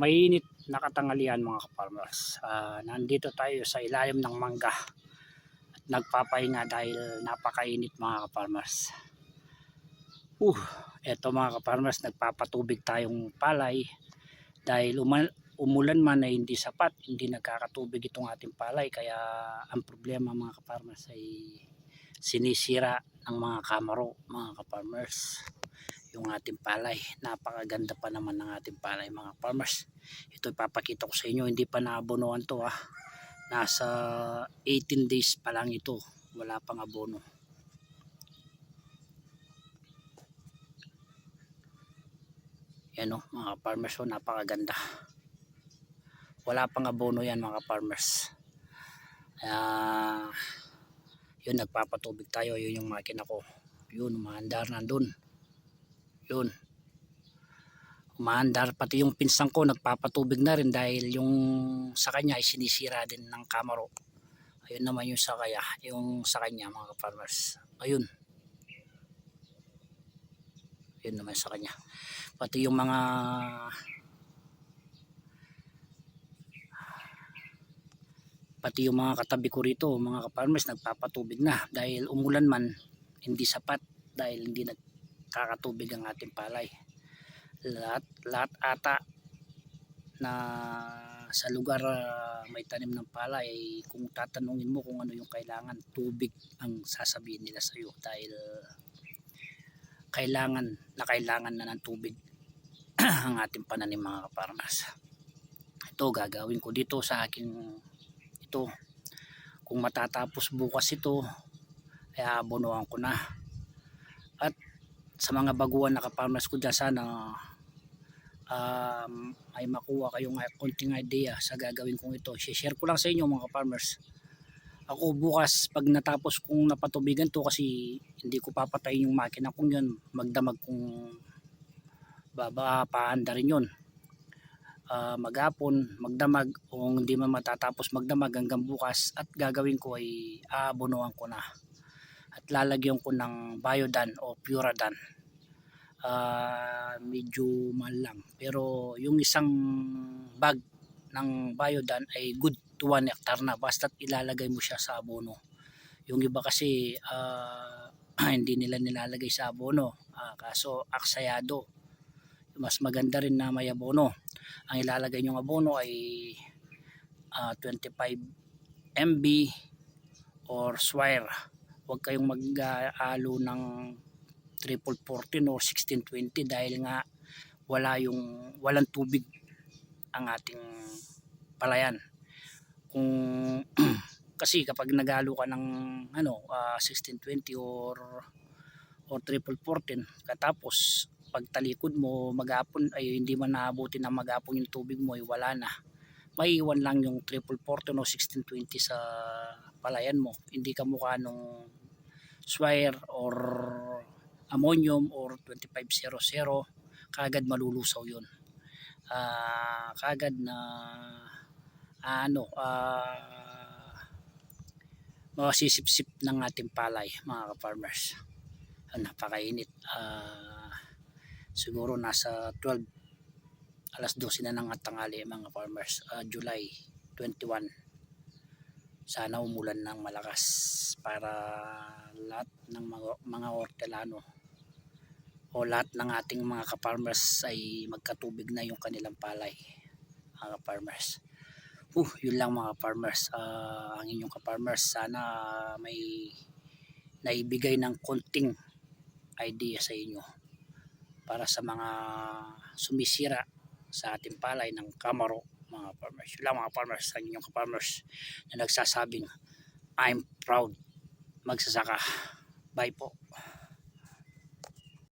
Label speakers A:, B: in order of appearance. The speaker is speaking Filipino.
A: Mainit na katanghalian mga ka-farmers. Nandito tayo sa ilalim ng mangga at nagpapahinga dahil napakainit mga ka-farmers. Eto mga ka-farmers, nagpapatubig tayong palay dahil umulan man ay hindi sapat, hindi nagkakatubig itong ating palay, kaya ang problema mga ka-farmers ay sinisira ng mga kamaro mga ka-farmers yung ating palay. Napakaganda pa naman ng ating palay mga farmers. Ito ipapakita ko sa inyo, hindi pa naabonohan to nasa 18 days pa lang ito, wala pang abono. Yan mga farmers, napakaganda, wala pang abono yan mga farmers. Yun, nagpapatubig tayo, yun yung makina ko, yun umaandar nandun, yun umaandar. Pati yung pinsan ko nagpapatubig na rin dahil yung sa kanya ay sinisira din ng kamaro. Ayun naman yung sa kaya, yung sa kanya mga farmers, ayun, yun naman sa kanya. Pati yung mga katabi ko rito mga farmers nagpapatubig na dahil umulan man hindi sapat, dahil hindi nagkakatubig ang ating palay. Lahat ata na sa lugar may tanim ng palay, kung tatanungin mo kung ano yung kailangan, tubig ang sasabihin nila sa iyo, dahil kailangan na ng tubig ang ating pananim mga farmers. Ito gagawin ko dito sa aking ito, kung matatapos bukas ito ay aabonohan ko na. At sa mga baguhan na ka-farmers ko dyan, sana ay makuha kayong konting idea sa gagawin kong ito. Share ko lang sa inyo mga farmers. Ako bukas pag natapos kong napatubigan to, kasi hindi ko papatayin yung makina kong yun, magdamag kung paanda rin yun. Maghapon magdamag, o hindi man matatapos magdamag hanggang bukas, at gagawin ko ay aabonohan ko na at lalagyan ko ng Biodan o Puradan. Medyo mahal lang, pero yung isang bag ng Biodan ay good to 1 hectare na, basta't ilalagay mo siya sa abono. Yung iba kasi hindi nila nilalagay sa abono, kaso aksayado. Mas maganda rin na may abono. Ang ilalagay nyong abono ay 25 MB or Swire. Huwag kayong mag-alo ng 1414 o 1620 dahil nga walang tubig ang ating palayan. Kung kasi kapag nagalo ka ng 1620 or 1414, katapos pagtalikod mo maghapon ay hindi man naabuti na maghapon yung tubig mo, ay wala na, maiiwan lang yung 1414 o 1620 sa palayan mo. Hindi ka mukha nung Swire or ammonium or 2500, kagad malulusaw yun. Kagad na masisipsip ng ating palay mga ka-farmers. Napakainit. Siguro nasa alas 12 na ng tanghali mga farmers, July 21. Sana umulan ng malakas para lahat ng mga hortelano o lahat ng ating mga ka-farmers ay magkatubig na yung kanilang palay mga ka-farmers. Yun lang mga farmers, ang inyong ka-farmers, sana may naibigay ng konting idea sa inyo para sa mga sumisira sa ating palay ng kamaro mga farmers. Yun lang mga farmers, ang inyong ka-farmers na nagsasabing I'm proud magsasaka. Bye po.